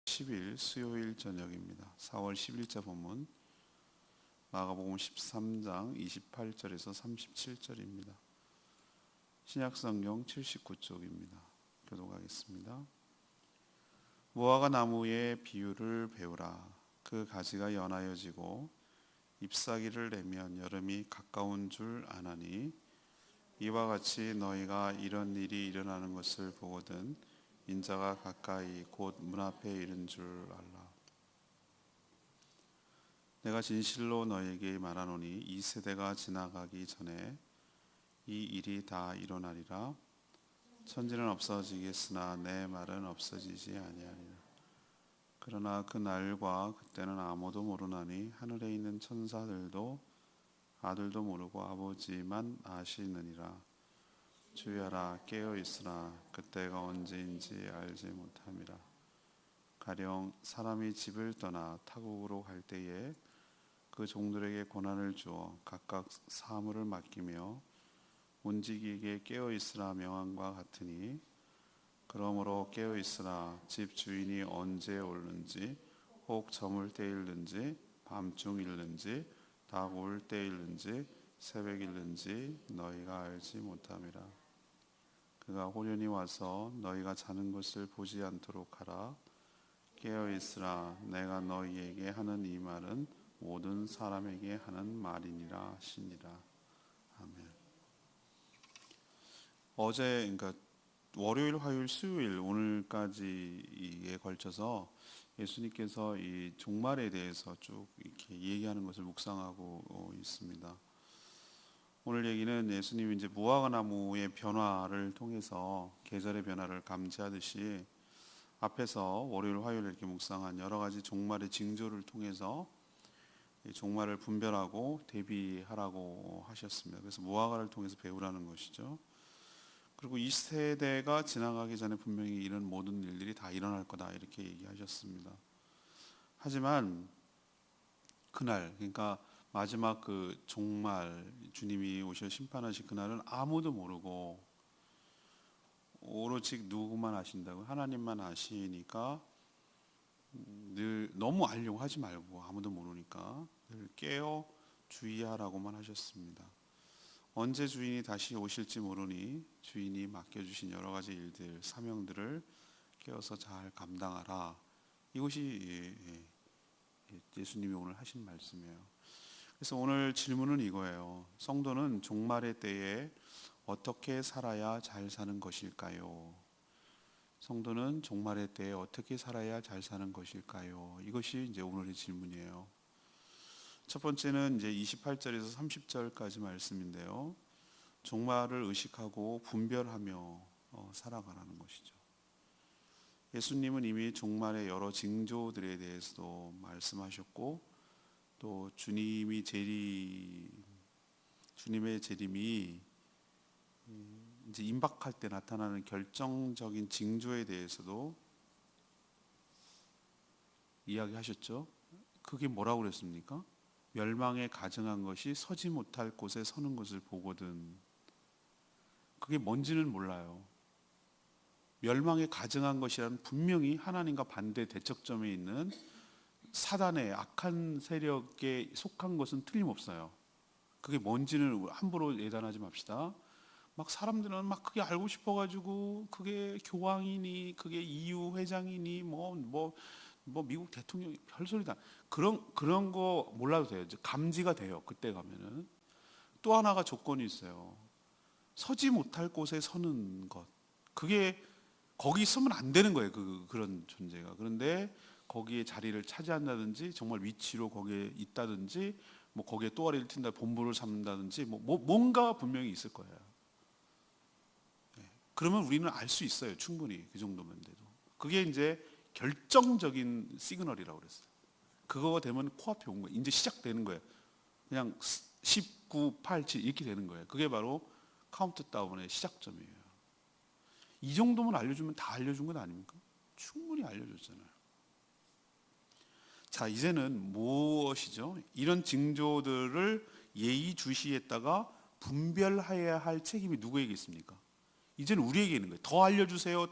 10일 수요일 저녁입니다. 4월 10일자 본문 마가복음 13장 28절에서 37절입니다. 신약성경 79쪽입니다. 교독하겠습니다. 무화과 나무의 비유를 배우라. 그 가지가 연하여 지고 잎사귀를 내면 여름이 가까운 줄 아나니 이와 같이 너희가 이런 일이 일어나는 것을 보거든 인자가 가까이 곧 문 앞에 이른 줄 알라. 내가 진실로 너희에게 말하노니 이 세대가 지나가기 전에 이 일이 다 일어나리라. 천지는 없어지겠으나 내 말은 없어지지 아니하리라. 그러나 그 날과 그때는 아무도 모르나니 하늘에 있는 천사들도 아들도 모르고 아버지만 아시느니라. 주여라 깨어 있으라. 그때가 언제인지 알지 못함이라. 가령 사람이 집을 떠나 타국으로 갈 때에 그 종들에게 고난을 주어 각각 사물을 맡기며 움직이게 깨어 있으라 명함과 같으니 그러므로 깨어 있으라. 집 주인이 언제 오는지 혹 저물 때일는지 밤중일는지 닭 울 때일는지 새벽일는지 너희가 알지 못함이라. 그가 호련히 와서 너희가 자는 것을 보지 않도록 하라. 깨어 있으라. 내가 너희에게 하는 이 말은 모든 사람에게 하는 말이니라 하시니라. 아멘. 어제 그러니까 월요일, 화요일, 수요일 오늘까지에 걸쳐서 예수님께서 이 종말에 대해서 쭉 이렇게 얘기하는 것을 묵상하고 있습니다. 오늘 얘기는 예수님이 이제 무화과 나무의 변화를 통해서 계절의 변화를 감지하듯이 앞에서 월요일, 화요일 이렇게 묵상한 여러 가지 종말의 징조를 통해서 종말을 분별하고 대비하라고 하셨습니다. 그래서 무화과를 통해서 배우라는 것이죠. 그리고 이 세대가 지나가기 전에 분명히 이런 모든 일들이 다 일어날 거다 이렇게 얘기하셨습니다. 하지만 그날, 그러니까 마지막 그 종말, 주님이 오셔 심판하실 그날은 아무도 모르고 오로지 누구만 아신다고? 하나님만 아시니까 늘 너무 알려고 하지 말고 아무도 모르니까 늘 깨어 주의하라고만 하셨습니다. 언제 주인이 다시 오실지 모르니 주인이 맡겨주신 여러 가지 일들, 사명들을 깨어서 잘 감당하라. 이것이 예수님이 오늘 하신 말씀이에요. 그래서 오늘 질문은 이거예요. 성도는 종말의 때에 어떻게 살아야 잘 사는 것일까요? 성도는 종말의 때에 어떻게 살아야 잘 사는 것일까요? 이것이 이제 오늘의 질문이에요. 첫 번째는 이제 28절에서 30절까지 말씀인데요. 종말을 의식하고 분별하며 살아가라는 것이죠. 예수님은 이미 종말의 여러 징조들에 대해서도 말씀하셨고 또 주님의 재림이 이제 임박할 때 나타나는 결정적인 징조에 대해서도 이야기하셨죠. 그게 뭐라고 그랬습니까? 멸망에 가증한 것이 서지 못할 곳에 서는 것을 보거든. 그게 뭔지는 몰라요. 멸망에 가증한 것이란 분명히 하나님과 반대 대척점에 있는 사단의 악한 세력에 속한 것은 틀림없어요. 그게 뭔지는 함부로 예단하지 맙시다. 막 사람들은 막 그게 알고 싶어가지고 그게 교황이니 그게 EU 회장이니 뭐 미국 대통령 별소리다. 그런 거 몰라도 돼요. 감지가 돼요. 그때 가면은. 또 하나가 조건이 있어요. 서지 못할 곳에 서는 것. 그게 거기 서면 안 되는 거예요. 그런 존재가. 그런데 거기에 자리를 차지한다든지 정말 위치로 거기에 있다든지 뭐 거기에 또아리를 튄다 본부를 삼는다든지 뭔가 분명히 있을 거예요. 그러면 우리는 알 수 있어요. 충분히 그 정도면 돼도. 그게 이제 결정적인 시그널이라고 그랬어요. 그거가 되면 코앞에 온 거예요. 이제 시작되는 거예요. 그냥 10, 9, 8, 7 이렇게 되는 거예요. 그게 바로 카운트다운의 시작점이에요. 이 정도만 알려주면 다 알려준 건 아닙니까? 충분히 알려줬잖아요. 자, 이제는 무엇이죠? 이런 징조들을 예의주시했다가 분별해야 할 책임이 누구에게 있습니까? 이제는 우리에게 있는 거예요. 더 알려주세요.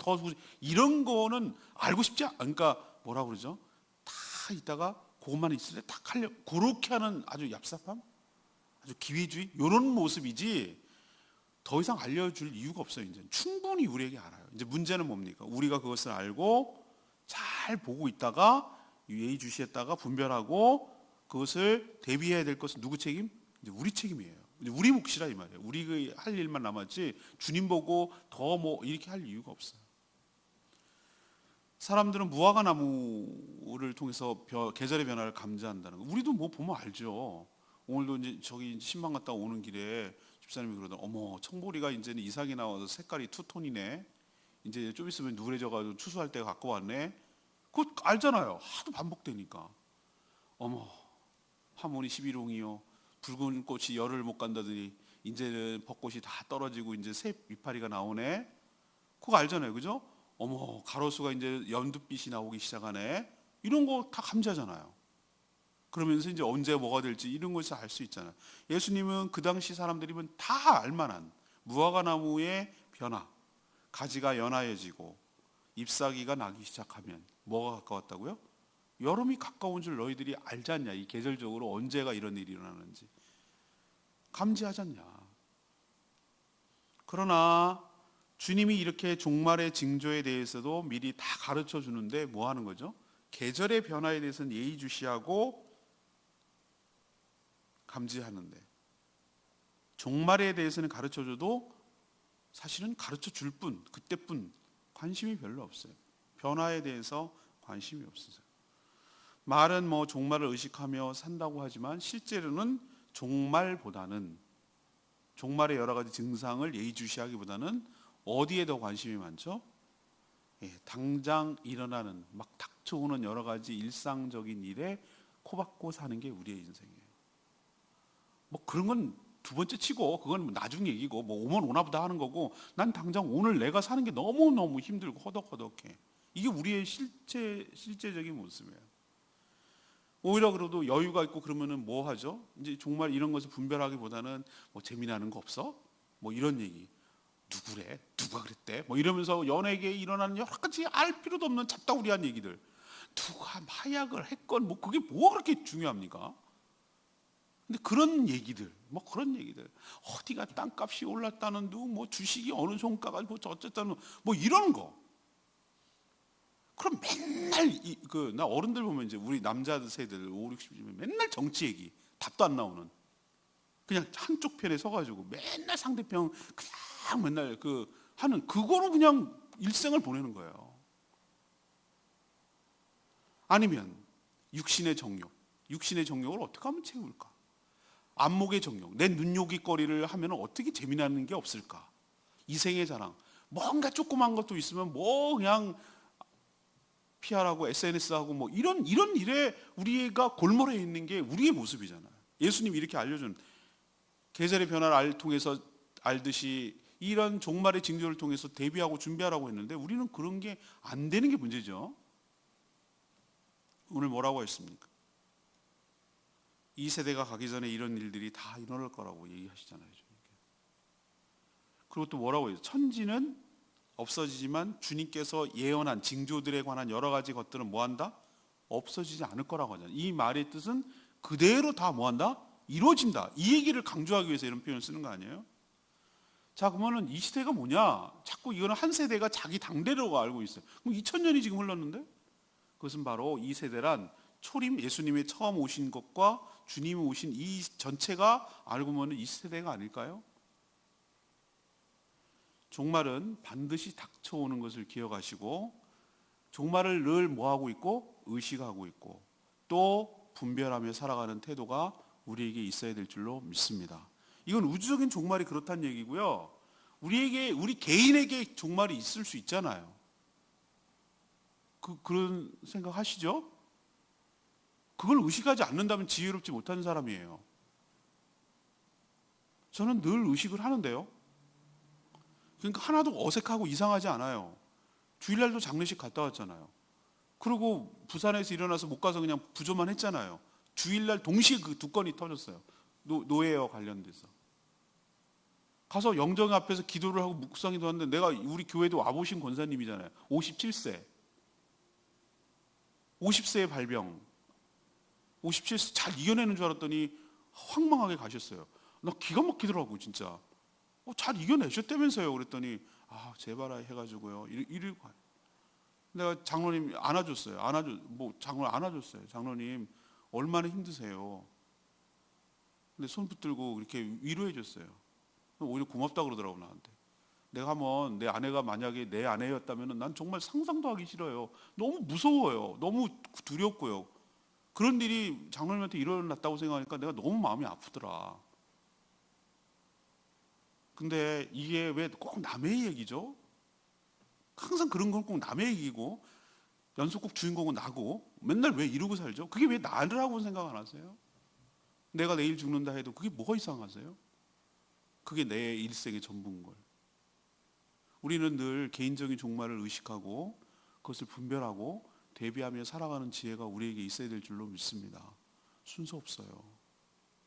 이런 거는 알고 싶지 않으니까 뭐라 그러죠? 다 있다가 그것만 있을 때 딱 하려 그렇게 하는 아주 얍삽함, 아주 기회주의 이런 모습이지 더 이상 알려줄 이유가 없어요. 이제 충분히 우리에게 알아요. 이제 문제는 뭡니까? 우리가 그것을 알고 잘 보고 있다가 예의주시했다가 분별하고 그것을 대비해야 될 것은 누구 책임? 이제 우리 책임이에요. 이제 우리 몫이라 이 말이에요. 우리 할 일만 남았지 주님 보고 더 뭐 이렇게 할 이유가 없어요. 사람들은 무화과 나무를 통해서 계절의 변화를 감지한다는 거. 우리도 뭐 보면 알죠. 오늘도 이제 저기 신방 갔다 오는 길에 집사님이 그러더니 어머 청보리가 이제는 이삭이 나와서 색깔이 투톤이네. 이제 좀 있으면 누래져가지고 추수할 때가 갖고 왔네. 그거 알잖아요. 하도 반복되니까. 어머 하모니 11홍이요. 붉은 꽃이 열을 못 간다더니 이제는 벚꽃이 다 떨어지고 이제 새 이파리가 나오네. 그거 알잖아요. 그죠? 어머 가로수가 이제 연두빛이 나오기 시작하네. 이런 거 다 감지하잖아요. 그러면서 이제 언제 뭐가 될지 이런 것을 알 수 있잖아요. 예수님은 그 당시 사람들이면 다 알만한 무화과 나무의 변화, 가지가 연하여지고 잎사귀가 나기 시작하면 뭐가 가까웠다고요? 여름이 가까운 줄 너희들이 알지 않냐? 이 계절적으로 언제가 이런 일이 일어나는지 감지하지 않냐? 그러나 주님이 이렇게 종말의 징조에 대해서도 미리 다 가르쳐 주는데 뭐 하는 거죠? 계절의 변화에 대해서는 예의주시하고 감지하는데 종말에 대해서는 가르쳐 줘도 사실은 가르쳐 줄 뿐, 그때뿐 관심이 별로 없어요. 변화에 대해서 관심이 없으세요. 말은 뭐 종말을 의식하며 산다고 하지만 실제로는 종말보다는 종말의 여러 가지 증상을 예의주시하기보다는 어디에 더 관심이 많죠? 당장 일어나는 막 닥쳐오는 여러 가지 일상적인 일에 코박고 사는 게 우리의 인생이에요. 뭐 그런 건 두 번째 치고 그건 나중 얘기고 뭐 오면 오나보다 하는 거고 난 당장 오늘 내가 사는 게 너무너무 힘들고 허덕허덕해. 이게 우리의 실제적인 모습이에요. 오히려 그래도 여유가 있고 그러면은 뭐 하죠? 이제 정말 이런 것을 분별하기보다는 뭐 재미나는 거 없어? 뭐 이런 얘기. 누구래? 누가 그랬대? 뭐 이러면서 연예계에 일어나는 여러 가지 알 필요도 없는 잡다구리한 얘기들. 누가 마약을 했건 뭐 그게 뭐가 그렇게 중요합니까? 근데 그런 얘기들, 뭐 그런 얘기들. 어디가 땅값이 올랐다는 둥, 뭐 주식이 어느 종가가 뭐 어쨌다는 뭐 이런 거. 그럼 맨날 나 어른들 보면 이제 우리 남자 세대들 5, 60이면 맨날 정치 얘기, 답도 안 나오는. 그냥 한쪽 편에 서가지고 맨날 상대편 그냥 맨날 하는 그거로 그냥 일생을 보내는 거예요. 아니면 육신의 정욕을 어떻게 하면 채울까? 안목의 정욕, 내 눈요깃거리를 하면 어떻게 재미나는 게 없을까? 이생의 자랑, 뭔가 조그만 것도 있으면 뭐 그냥 PR하고 SNS하고 뭐 이런 일에 우리가 골몰해 있는 게 우리의 모습이잖아요. 예수님이 이렇게 알려준 계절의 변화를 통해서 알듯이 이런 종말의 징조를 통해서 대비하고 준비하라고 했는데 우리는 그런 게 안 되는 게 문제죠. 오늘 뭐라고 했습니까? 이 세대가 가기 전에 이런 일들이 다 일어날 거라고 얘기하시잖아요. 그리고 또 뭐라고 해요? 천지는 없어지지만 주님께서 예언한 징조들에 관한 여러 가지 것들은 뭐한다? 없어지지 않을 거라고 하잖아요. 이 말의 뜻은 그대로 다 뭐한다? 이루어진다. 이 얘기를 강조하기 위해서 이런 표현을 쓰는 거 아니에요? 자, 그러면은 이 시대가 뭐냐? 자꾸 이거는 한 세대가 자기 당대라고 알고 있어요. 그럼 2000년이 지금 흘렀는데? 그것은 바로 이 세대란 초림 예수님의 처음 오신 것과 주님이 오신 이 전체가 알고 보면 이 세대가 아닐까요? 종말은 반드시 닥쳐오는 것을 기억하시고 종말을 늘 뭐하고 있고 의식하고 있고 또 분별하며 살아가는 태도가 우리에게 있어야 될 줄로 믿습니다. 이건 우주적인 종말이 그렇다는 얘기고요. 우리 개인에게 종말이 있을 수 있잖아요. 그런 생각 하시죠? 그걸 의식하지 않는다면 지혜롭지 못한 사람이에요. 저는 늘 의식을 하는데요. 그러니까 하나도 어색하고 이상하지 않아요. 주일날도 장례식 갔다 왔잖아요. 그리고 부산에서 일어나서 못 가서 그냥 부조만 했잖아요. 주일날 동시에 그 두 건이 터졌어요. 노예와 관련돼서. 가서 영정 앞에서 기도를 하고 묵상기도 하는데 내가 우리 교회도 와보신 권사님이잖아요. 57세. 50세의 발병, 57세 잘 이겨내는 줄 알았더니 황망하게 가셨어요. 나 기가 막히더라고 진짜. 잘 이겨내셨다면서요. 그랬더니 제발 해가지고요. 이러고 가요. 내가 장로님 안아줬어요. 장로님 안아줬어요. 장로님 얼마나 힘드세요. 근데 손 붙들고 이렇게 위로해줬어요. 오히려 고맙다 그러더라고 나한테. 내가 한번 내 아내가 만약에 내 아내였다면 난 정말 상상도 하기 싫어요. 너무 무서워요. 너무 두렵고요. 그런 일이 장로님한테 일어났다고 생각하니까 내가 너무 마음이 아프더라. 근데 이게 왜 꼭 남의 얘기죠? 항상 그런 건 꼭 남의 얘기고 연속곡 주인공은 나고 맨날 왜 이러고 살죠? 그게 왜 나라고 생각 안 하세요? 내가 내일 죽는다 해도 그게 뭐가 이상하세요? 그게 내 일생의 전부인 걸. 우리는 늘 개인적인 종말을 의식하고 그것을 분별하고 대비하며 살아가는 지혜가 우리에게 있어야 될 줄로 믿습니다. 순서 없어요.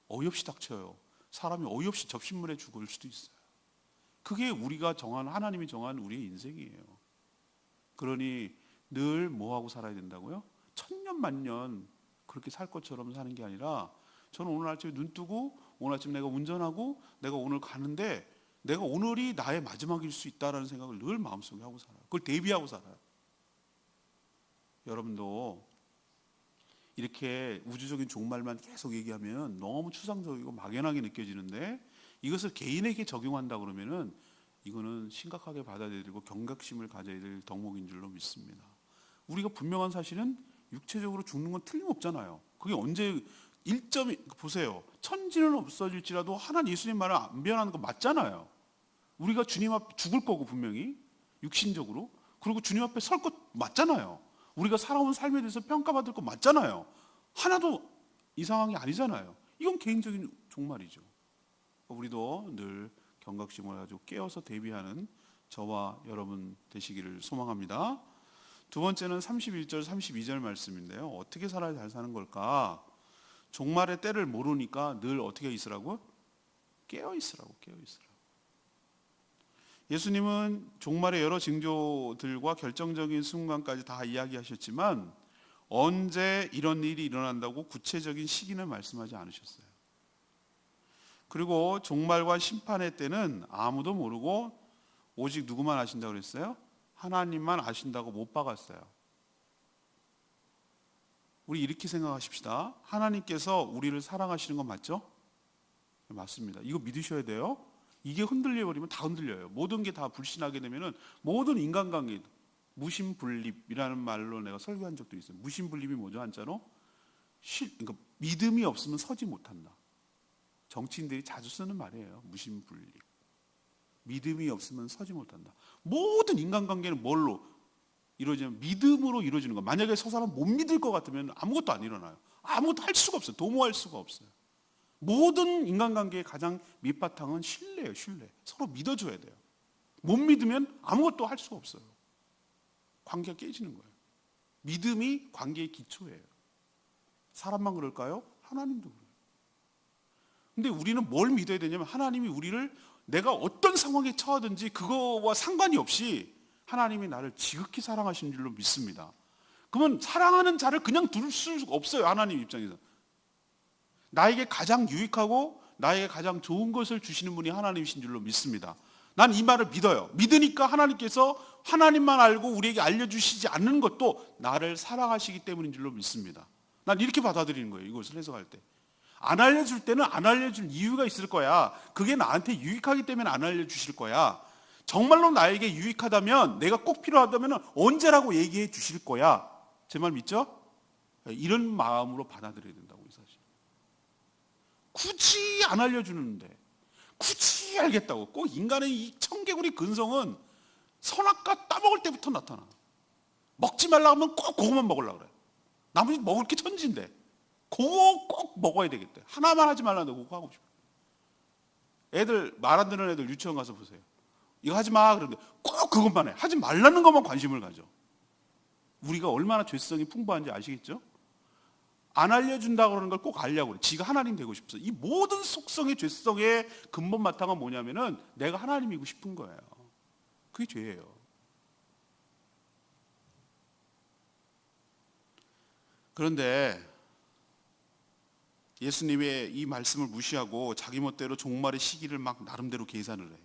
어이없이 닥쳐요. 사람이 어이없이 접신물에 죽을 수도 있어요. 그게 우리가 정한, 하나님이 정한 우리의 인생이에요. 그러니 늘 뭐하고 살아야 된다고요? 천년만년 그렇게 살 것처럼 사는 게 아니라 저는 오늘 아침에 눈 뜨고 오늘 아침 내가 운전하고 내가 오늘 가는데 내가 오늘이 나의 마지막일 수 있다라는 생각을 늘 마음속에 하고 살아요. 그걸 대비하고 살아요. 여러분도 이렇게 우주적인 종말만 계속 얘기하면 너무 추상적이고 막연하게 느껴지는데 이것을 개인에게 적용한다 그러면은 이거는 심각하게 받아들이고 경각심을 가져야 될 덕목인 줄로 믿습니다. 우리가 분명한 사실은 육체적으로 죽는 건 틀림없잖아요. 그게 언제 일점이 보세요. 천지는 없어질지라도 하나님 예수님 말을 안 변하는 거 맞잖아요. 우리가 주님 앞에 죽을 거고 분명히 육신적으로 그리고 주님 앞에 설 것 맞잖아요. 우리가 살아온 삶에 대해서 평가받을 거 맞잖아요. 하나도 이상한 게 아니잖아요. 이건 개인적인 종말이죠. 우리도 늘 경각심을 가지고 깨어서 대비하는 저와 여러분 되시기를 소망합니다. 두 번째는 31절 32절 말씀인데요. 어떻게 살아야 잘 사는 걸까? 종말의 때를 모르니까 늘 어떻게 있으라고? 깨어 있으라고. 예수님은 종말의 여러 징조들과 결정적인 순간까지 다 이야기하셨지만 언제 이런 일이 일어난다고 구체적인 시기는 말씀하지 않으셨어요. 그리고 종말과 심판의 때는 아무도 모르고 오직 누구만 아신다고 그랬어요? 하나님만 아신다고 못 박았어요. 우리 이렇게 생각하십시다. 하나님께서 우리를 사랑하시는 건 맞죠? 맞습니다. 이거 믿으셔야 돼요. 이게 흔들려 버리면 다 흔들려요. 모든 게 다 불신하게 되면은 모든 인간관계 무신분립이라는 말로 내가 설교한 적도 있어요. 무신분립이 뭐죠? 한자로 그러니까 믿음이 없으면 서지 못한다. 정치인들이 자주 쓰는 말이에요. 무신분립. 믿음이 없으면 서지 못한다. 모든 인간관계는 뭘로 이루어지냐면 믿음으로 이루어지는 거. 만약에 저 사람 못 믿을 것 같으면 아무것도 안 일어나요. 아무것도 할 수가 없어요. 도모할 수가 없어요. 모든 인간관계의 가장 밑바탕은 신뢰예요. 신뢰. 서로 믿어줘야 돼요. 못 믿으면 아무것도 할 수가 없어요. 관계가 깨지는 거예요. 믿음이 관계의 기초예요. 사람만 그럴까요? 하나님도 그래요. 근데 우리는 뭘 믿어야 되냐면 하나님이 우리를 내가 어떤 상황에 처하든지 그거와 상관이 없이 하나님이 나를 지극히 사랑하시는 줄로 믿습니다. 그러면 사랑하는 자를 그냥 둘 수가 없어요. 하나님 입장에서. 나에게 가장 유익하고 나에게 가장 좋은 것을 주시는 분이 하나님이신 줄로 믿습니다. 난 이 말을 믿어요. 믿으니까 하나님께서 하나님만 알고 우리에게 알려주시지 않는 것도 나를 사랑하시기 때문인 줄로 믿습니다. 난 이렇게 받아들이는 거예요. 이것을 해석할 때. 안 알려줄 때는 안 알려줄 이유가 있을 거야. 그게 나한테 유익하기 때문에 안 알려주실 거야. 정말로 나에게 유익하다면, 내가 꼭 필요하다면 언제라고 얘기해 주실 거야. 제 말 믿죠? 이런 마음으로 받아들여야 된다고, 이 사실. 굳이 안 알려주는데, 굳이 알겠다고. 꼭 인간의 이 청개구리 근성은 선악과 따먹을 때부터 나타나. 먹지 말라고 하면 꼭 그것만 먹으려고 그래. 나머지 먹을 게 천지인데. 그거 꼭 먹어야 되겠대. 하나만 하지 말라는데 그거 하고 싶어. 애들, 말 안 듣는 애들 유치원 가서 보세요. 이거 하지 마 그러는데 꼭 그것만 해. 하지 말라는 것만 관심을 가져. 우리가 얼마나 죄성이 풍부한지 아시겠죠? 안 알려준다고 그러는 걸 꼭 알려고 그래. 지가 하나님 되고 싶어. 이 모든 속성의 죄성의 근본 바탕은 뭐냐면은 내가 하나님이고 싶은 거예요. 그게 죄예요. 그런데 예수님의 이 말씀을 무시하고 자기 멋대로 종말의 시기를 막 나름대로 계산을 해.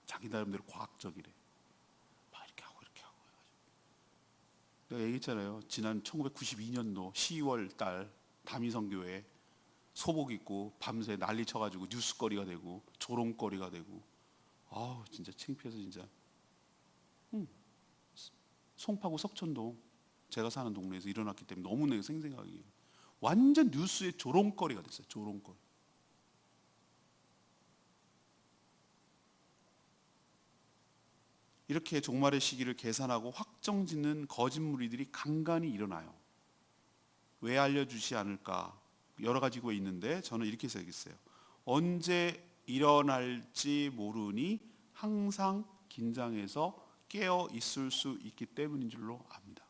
자기 나름대로 과학적이래. 막 이렇게 하고 이렇게 하고 해가지고. 내가 얘기했잖아요. 지난 1992년도 10월 달 다미성교회 소복 입고 밤새 난리 쳐가지고 뉴스거리가 되고 조롱거리가 되고, 아우 진짜 창피해서 진짜. 송파구 석천동 제가 사는 동네에서 일어났기 때문에 너무나 생생하게 완전 뉴스의 조롱거리가 됐어요. 조롱거리. 이렇게 종말의 시기를 계산하고 확정짓는 거짓 무리들이 간간히 일어나요. 왜 알려주지 않을까? 여러 가지가 있는데 저는 이렇게 생각했어요. 언제 일어날지 모르니 항상 긴장해서 깨어 있을 수 있기 때문인 줄로 압니다.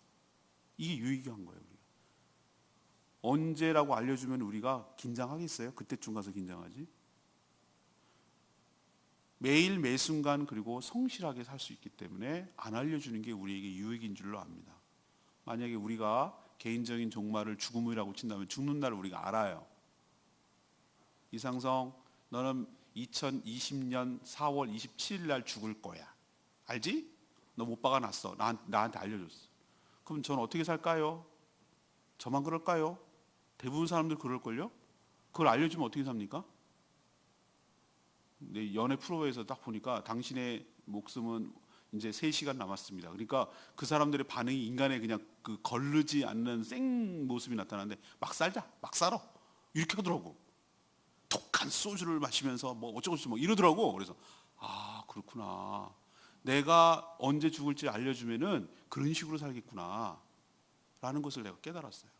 이게 유익한 거예요. 우리가. 언제라고 알려주면 우리가 긴장하겠어요? 그때쯤 가서 긴장하지? 매일 매순간 그리고 성실하게 살 수 있기 때문에 안 알려주는 게 우리에게 유익인 줄로 압니다. 만약에 우리가 개인적인 종말을 죽음이라고 친다면 죽는 날을 우리가 알아요. 이상성, 너는 2020년 4월 27일 날 죽을 거야. 알지? 너 못 박아놨어. 나한테 알려줬어. 그럼 저는 어떻게 살까요? 저만 그럴까요? 대부분 사람들 그럴걸요? 그걸 알려주면 어떻게 삽니까? 내 연애 프로에서 딱 보니까 당신의 목숨은 이제 3시간 남았습니다. 그러니까 그 사람들의 반응이 인간의 그냥 그 거르지 않는 생 모습이 나타나는데 막 살자, 막 살아. 이렇게 하더라고. 독한 소주를 마시면서 뭐 어쩌고저쩌고 뭐 이러더라고. 그래서 아 그렇구나. 내가 언제 죽을지 알려주면은 그런 식으로 살겠구나 라는 것을 내가 깨달았어요.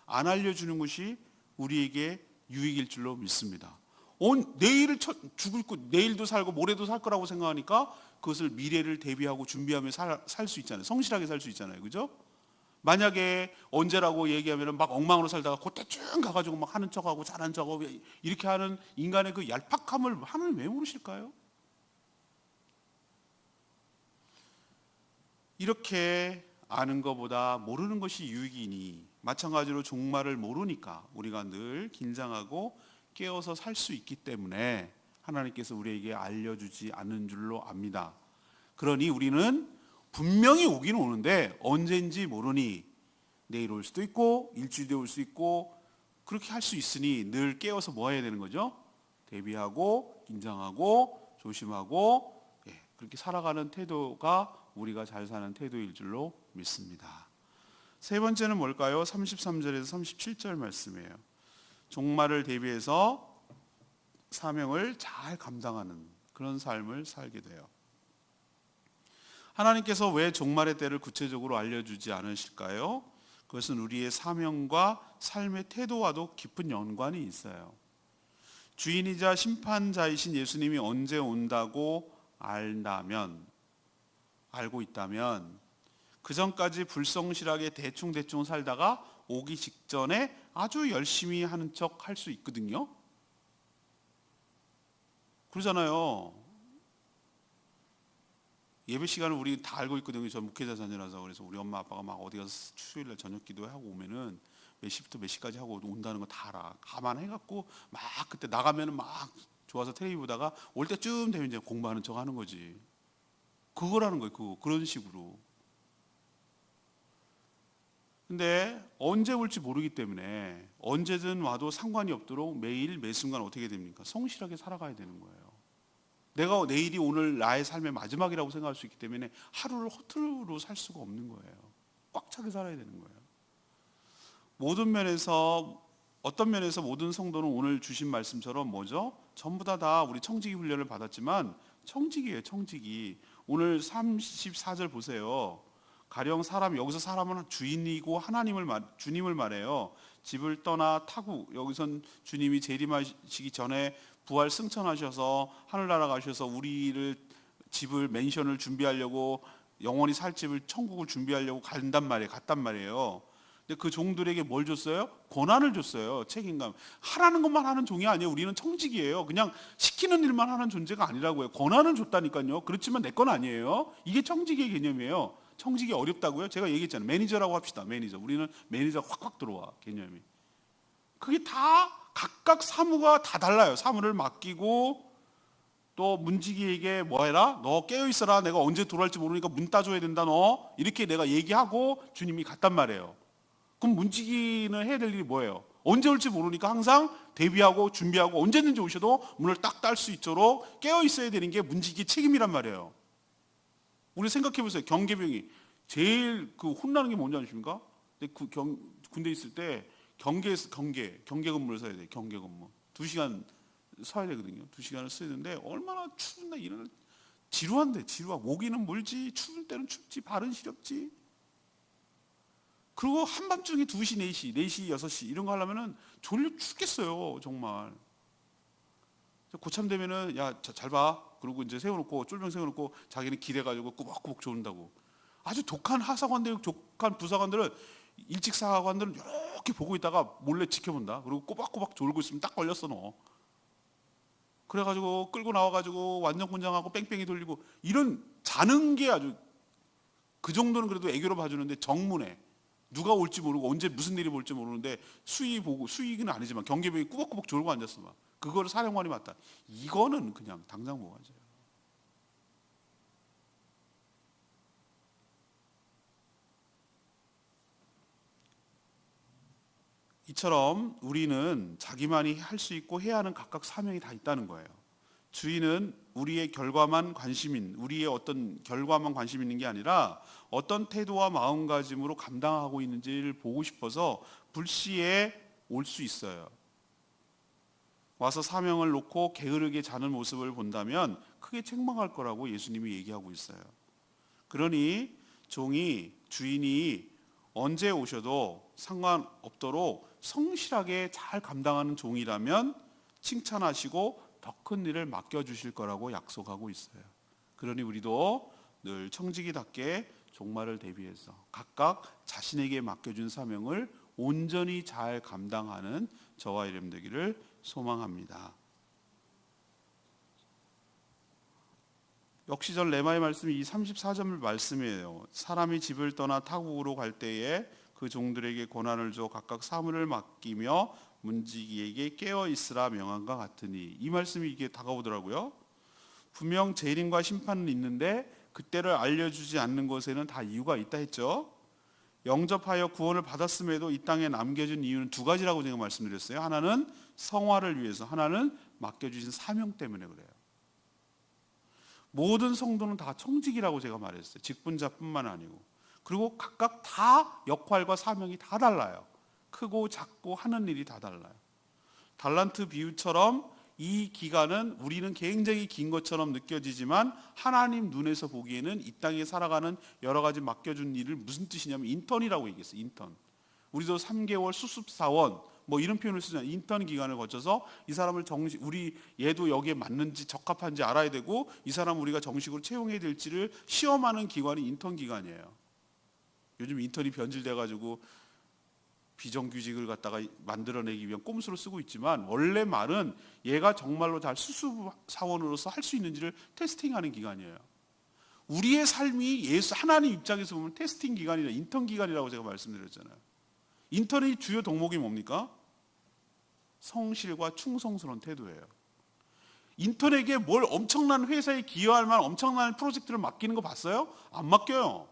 안 알려주는 것이 우리에게 유익일 줄로 믿습니다. 내일을 죽을 거, 내일도 살고 모레도 살 거라고 생각하니까 그것을 미래를 대비하고 준비하며 살 수 있잖아요. 성실하게 살 수 있잖아요. 그죠? 만약에 언제라고 얘기하면 막 엉망으로 살다가 그때 쭉 가가지고 막 하는 척하고 잘하는 척하고 이렇게 하는 인간의 그 얄팍함을 하나님 왜 모르실까요? 이렇게 아는 것보다 모르는 것이 유익이니 마찬가지로 종말을 모르니까 우리가 늘 긴장하고 깨어서 살 수 있기 때문에 하나님께서 우리에게 알려주지 않는 줄로 압니다. 그러니 우리는 분명히 오긴 오는데 언제인지 모르니 내일 올 수도 있고 일주일 뒤에 올 수 있고 그렇게 할 수 있으니 늘 깨어서 뭐 해야 되는 거죠? 대비하고 긴장하고 조심하고 그렇게 살아가는 태도가 우리가 잘 사는 태도일 줄로 믿습니다. 세 번째는 뭘까요? 33절에서 37절 말씀이에요. 종말을 대비해서 사명을 잘 감당하는 그런 삶을 살게 돼요. 하나님께서 왜 종말의 때를 구체적으로 알려주지 않으실까요? 그것은 우리의 사명과 삶의 태도와도 깊은 연관이 있어요. 주인이자 심판자이신 예수님이 언제 온다고 알고 있다면 그 전까지 불성실하게 대충 살다가 오기 직전에 아주 열심히 하는 척 할 수 있거든요. 그러잖아요. 예배 시간을 우리 다 알고 있거든요. 저 목회자 자녀라서. 그래서 우리 엄마 아빠가 막 어디 가서 수요일날 저녁 기도하고 오면은 몇 시부터 몇 시까지 하고 온다는 거 다 알아. 감안해갖고 막 그때 나가면은 막 좋아서 텔레비 보다가 올 때쯤 되면 이제 공부하는 척 하는 거지. 그거라는 거예요. 그런 식으로. 근데 언제 올지 모르기 때문에 언제든 와도 상관이 없도록 매일 매순간 어떻게 됩니까? 성실하게 살아가야 되는 거예요. 내가 내일이 오늘 나의 삶의 마지막이라고 생각할 수 있기 때문에 하루를 허투루 살 수가 없는 거예요. 꽉 차게 살아야 되는 거예요. 어떤 면에서 모든 성도는 오늘 주신 말씀처럼 뭐죠? 전부 다 우리 청지기 훈련을 받았지만 청지기예요. 청지기. 오늘 34절 보세요. 가령 여기서 사람은 주인이고 주님을 말해요. 집을 떠나 타국, 여기선 주님이 재림하시기 전에 부활 승천하셔서 하늘나라 가셔서 우리를 집을 맨션을 준비하려고 영원히 살 집을 천국을 준비하려고 갔단 말이에요. 근데 그 종들에게 뭘 줬어요? 권한을 줬어요. 책임감. 하라는 것만 하는 종이 아니에요. 우리는 청직이에요. 그냥 시키는 일만 하는 존재가 아니라고요. 권한을 줬다니까요. 그렇지만 내 건 아니에요. 이게 청직의 개념이에요. 청직이 어렵다고요? 제가 얘기했잖아요. 매니저라고 합시다. 매니저. 우리는 매니저가 확확 들어와, 개념이. 그게 다 각각 사무가 다 달라요. 사무를 맡기고 또 문지기에게 뭐 해라? 너 깨어있어라. 내가 언제 돌아올지 모르니까 문 따줘야 된다 너. 이렇게 내가 얘기하고 주님이 갔단 말이에요. 그럼 문지기는 해야 될 일이 뭐예요? 언제 올지 모르니까 항상 대비하고 준비하고 언제든지 오셔도 문을 딱 딸 수 있도록 깨어있어야 되는 게 문지기의 책임이란 말이에요. 우리 생각해보세요. 경계병이 제일 그 혼나는 게 뭔지 아십니까? 근데 군대 있을 때 경계 근무를 서야 돼요. 경계 근무 2시간 서야 되거든요. 2시간을 써야 되는데 얼마나 추운 날 일어날 지루한데 지루하고 모기는 물지 추울 때는 춥지 발은 시렵지. 그리고 한밤중에 2시, 4시, 6시 이런 거 하려면은 졸려 죽겠어요. 정말. 고참 되면은 야 잘 봐. 그리고 이제 세워놓고 쫄병 세워놓고 자기는 기대가지고 꾸벅꾸벅 졸는다고. 아주 독한 하사관들, 독한 부사관들은 일찍 사관들은 이렇게 보고 있다가 몰래 지켜본다. 그리고 꼬박꼬박 졸고 있으면 딱 걸렸어 너. 그래가지고 끌고 나와가지고 완전 군장하고 뺑뺑이 돌리고 이런 자는 게 아주 그 정도는 그래도 애교로 봐주는데 정문에 누가 올지 모르고 언제 무슨 일이 볼지 모르는데 수익은 아니지만 경계병이 꾸벅꾸벅 졸고 앉았어 막. 그거를 사령관이 맡다. 이거는 그냥 당장 못 가져요. 이처럼 우리는 자기만이 할 수 있고 해야 하는 각각 사명이 다 있다는 거예요. 주인은 우리의 결과만 우리의 어떤 결과만 관심 있는 게 아니라 어떤 태도와 마음가짐으로 감당하고 있는지를 보고 싶어서 불시에 올 수 있어요. 와서 사명을 놓고 게으르게 자는 모습을 본다면 크게 책망할 거라고 예수님이 얘기하고 있어요. 그러니 주인이 언제 오셔도 상관없도록 성실하게 잘 감당하는 종이라면 칭찬하시고 더 큰 일을 맡겨주실 거라고 약속하고 있어요. 그러니 우리도 늘 청지기답게 종말을 대비해서 각각 자신에게 맡겨준 사명을 온전히 잘 감당하는 저와 여러분 되기를 소망합니다. 역시전 레마의 말씀이 이 34절 말씀이에요. 사람이 집을 떠나 타국으로 갈 때에 그 종들에게 고난을 줘 각각 사물을 맡기며 문지기에게 깨어 있으라 명한과 같으니, 이 말씀이 이게 다가오더라고요. 분명 재림과 심판은 있는데 그때를 알려주지 않는 것에는 다 이유가 있다 했죠. 영접하여 구원을 받았음에도 이 땅에 남겨진 이유는 2가지라고 제가 말씀드렸어요. 하나는 성화를 위해서, 하나는 맡겨주신 사명 때문에 그래요. 모든 성도는 다 청직이라고 제가 말했어요. 직분자뿐만 아니고. 그리고 각각 다 역할과 사명이 다 달라요. 크고 작고 하는 일이 다 달라요. 달란트 비유처럼 이 기간은 우리는 굉장히 긴 것처럼 느껴지지만 하나님 눈에서 보기에는 이 땅에 살아가는 여러 가지 맡겨준 일을 무슨 뜻이냐면 인턴이라고 얘기했어요. 인턴. 우리도 3개월 수습사원 뭐 이런 표현을 쓰잖아요. 인턴 기간을 거쳐서 이 사람을 우리 얘도 여기에 맞는지 적합한지 알아야 되고 이 사람 우리가 정식으로 채용해야 될지를 시험하는 기관이 인턴 기간이에요. 요즘 인턴이 변질돼가지고 비정규직을 갖다가 만들어내기 위한 꼼수로 쓰고 있지만 원래 말은 얘가 정말로 잘 수습사원으로서 할 수 있는지를 테스팅하는 기간이에요. 우리의 삶이 하나님 입장에서 보면 테스팅 기간이라 인턴 기간이라고 제가 말씀드렸잖아요. 인턴의 주요 덕목이 뭡니까? 성실과 충성스러운 태도예요. 인턴에게 뭘 엄청난 회사에 기여할 만한 엄청난 프로젝트를 맡기는 거 봤어요? 안 맡겨요.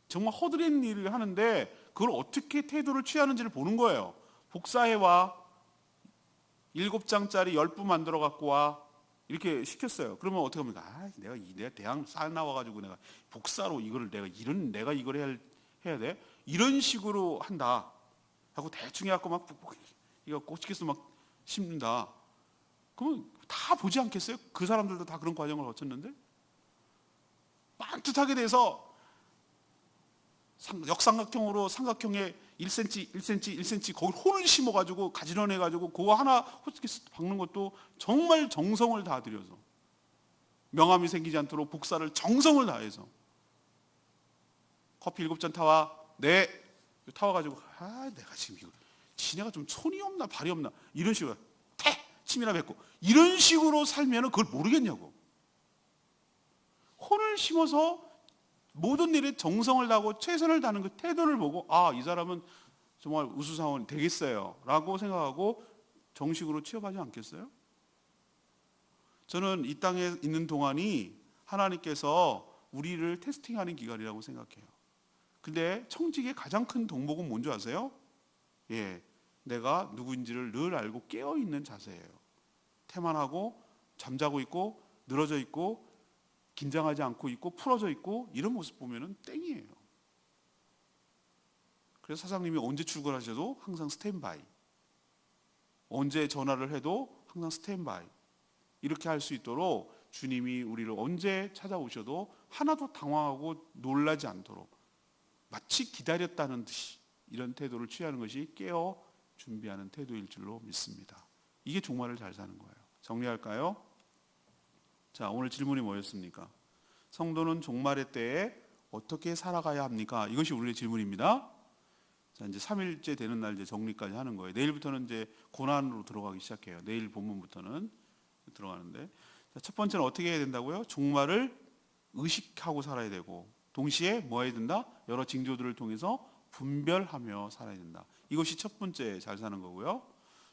정말 허드렛 일을 하는데 그걸 어떻게 태도를 취하는지를 보는 거예요. 복사해와 7장짜리 10부 만들어 갖고 와 이렇게 시켰어요. 그러면 어떻게 합니까? 내가 대학 싹 나와가지고 내가 복사로 이거를 내가 이걸 해야 돼? 이런 식으로 한다 하고 대충 해갖고 막 이거 꼬치겠어 막 심는다. 그러면 다 보지 않겠어요? 그 사람들도 다 그런 과정을 거쳤는데 반듯하게 돼서 역삼각형으로 삼각형에 1cm, 1cm, 1cm 거기 혼을 심어가지고 가지런해가지고 그거 하나 호스키스 박는 것도 정말 정성을 다 들여서 명암이 생기지 않도록 복사를 정성을 다해서 커피 7잔 타와. 네. 타와가지고 내가 지금 이거 지네가 좀 손이 없나 발이 없나 이런 식으로 침이나 뱉고 이런 식으로 살면 그걸 모르겠냐고. 혼을 심어서 모든 일에 정성을 다하고 최선을 다하는 그 태도를 보고 이 사람은 정말 우수사원 되겠어요 라고 생각하고 정식으로 취업하지 않겠어요? 저는 이 땅에 있는 동안이 하나님께서 우리를 테스팅하는 기간이라고 생각해요. 근데 청직의 가장 큰 덕목은 뭔지 아세요? 내가 누구인지를 늘 알고 깨어있는 자세예요. 태만하고 잠자고 있고 늘어져 있고 긴장하지 않고 있고 풀어져 있고 이런 모습 보면은 땡이에요. 그래서 사장님이 언제 출근하셔도 항상 스탠바이, 언제 전화를 해도 항상 스탠바이, 이렇게 할 수 있도록 주님이 우리를 언제 찾아오셔도 하나도 당황하고 놀라지 않도록 마치 기다렸다는 듯이 이런 태도를 취하는 것이 깨어 준비하는 태도일 줄로 믿습니다. 이게 종말을 잘 사는 거예요. 정리할까요? 자, 오늘 질문이 뭐였습니까? 성도는 종말의 때에 어떻게 살아가야 합니까? 이것이 우리의 질문입니다. 자, 이제 3일째 되는 날 이제 정리까지 하는 거예요. 내일부터는 이제 고난으로 들어가기 시작해요. 내일 본문부터는 들어가는데, 자, 첫 번째는 어떻게 해야 된다고요? 종말을 의식하고 살아야 되고, 동시에 뭐 해야 된다? 여러 징조들을 통해서 분별하며 살아야 된다. 이것이 첫 번째 잘 사는 거고요.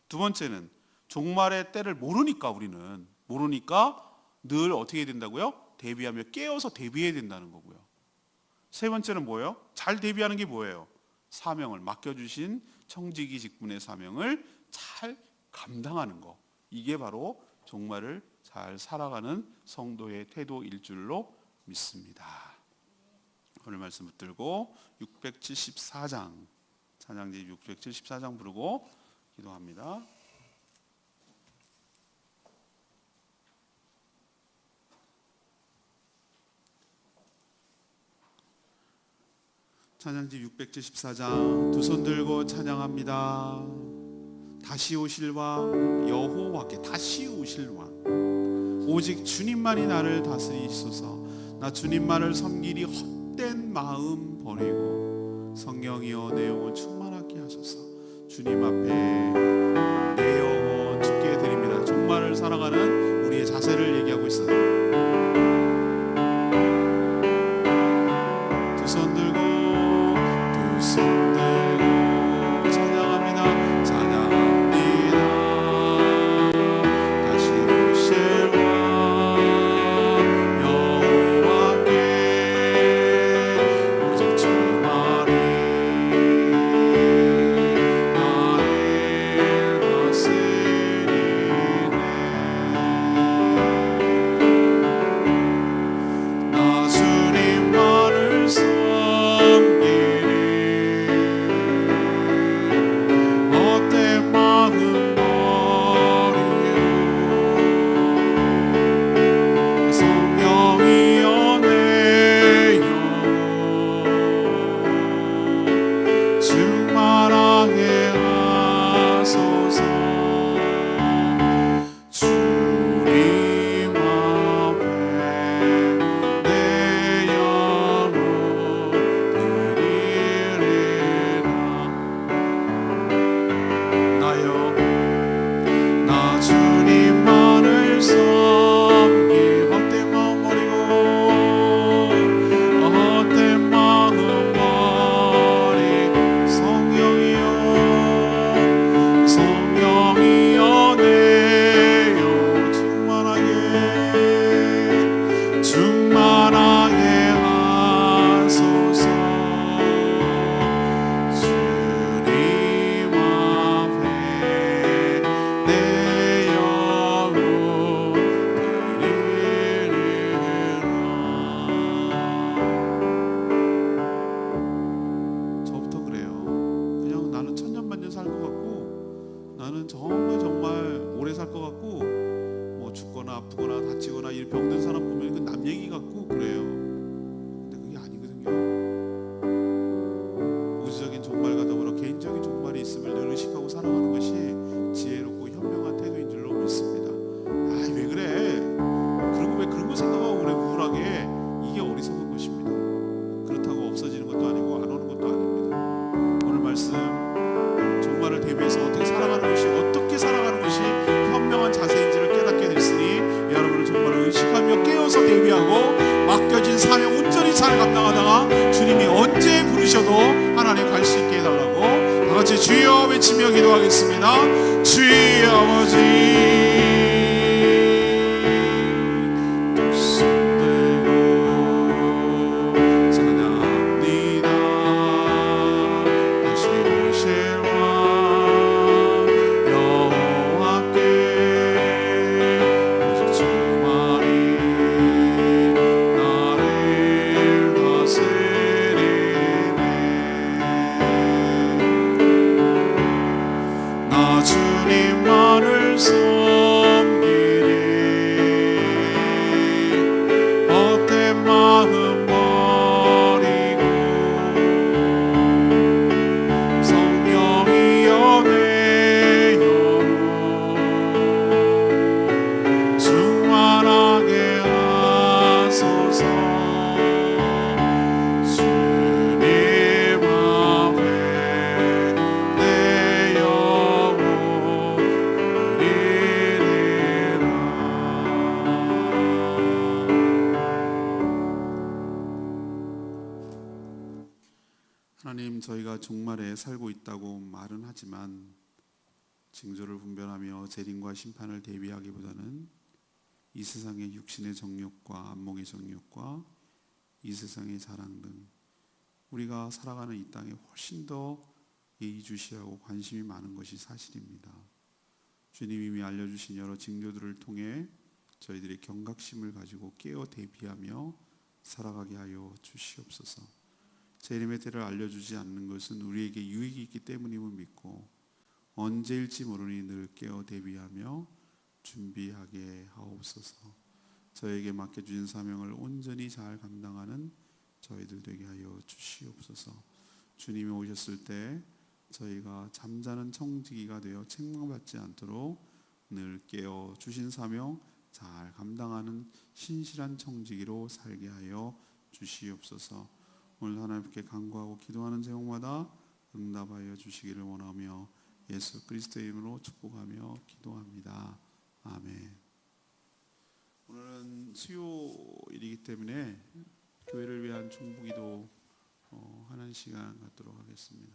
두 번째는 종말의 때를 모르니까, 우리는 모르니까 늘 어떻게 해야 된다고요? 대비하며 깨어서 대비해야 된다는 거고요. 세 번째는 뭐예요? 잘 대비하는 게 뭐예요? 사명을 맡겨주신 청지기 직분의 사명을 잘 감당하는 거. 이게 바로 종말을 잘 살아가는 성도의 태도일 줄로 믿습니다. 오늘 말씀 붙들고 674장, 찬양지 674장 부르고 기도합니다. 찬양지 674장 두 손 들고 찬양합니다. 다시 오실 왕 여호와께, 다시 오실 왕, 오직 주님만이 나를 다스리소서. 나 주님만을 섬기리 헛된 마음 버리고, 성령이여 내 영혼 충만하게 하소서. 주님 앞에 내 영혼 주께 드립니다. 종말을 살아가는 우리의 자세를 얘기하고 있어요. 두 손 들고 찬양합니다. 찬양합니다. 다시 오실 왕 여호와께, 오직 주만이 나를 다스리네. 나 주님만을 대비하고 주여 외치며 기도하겠습니다. 주여 아버지 주님만을 섬기리. 헛된 마음 버리고 성령이여 내 영혼 충만하게 하소서. 주님 앞에 내 영혼 하나님, 저희가 종말에 살고 있다고 말은 하지만 징조를 분별하며 재림과 심판을 대비하기보다는 이 세상의 육신의 정욕과 안목의 정욕과 이 세상의 자랑 등 우리가 살아가는 이 땅에 훨씬 더 예의주시하고 관심이 많은 것이 사실입니다. 주님이 이미 알려주신 여러 징조들을 통해 저희들의 경각심을 가지고 깨어 대비하며 살아가게 하여 주시옵소서. 재림의 때를 알려주지 않는 것은 우리에게 유익이 있기 때문임을 믿고 언제일지 모르니 늘 깨어 대비하며 준비하게 하옵소서. 저에게 맡겨주신 사명을 온전히 잘 감당하는 저희들 되게 하여 주시옵소서. 주님이 오셨을 때 저희가 잠자는 청지기가 되어 책망받지 않도록 늘 깨어 주신 사명 잘 감당하는 신실한 청지기로 살게 하여 주시옵소서. 오늘 하나님께 간구하고 기도하는 제목마다 응답하여 주시기를 원하며 예수 그리스도의 이름으로 축복하며 기도합니다. 아멘. 오늘은 수요일이기 때문에 교회를 위한 중보기도 하는 시간 갖도록 하겠습니다.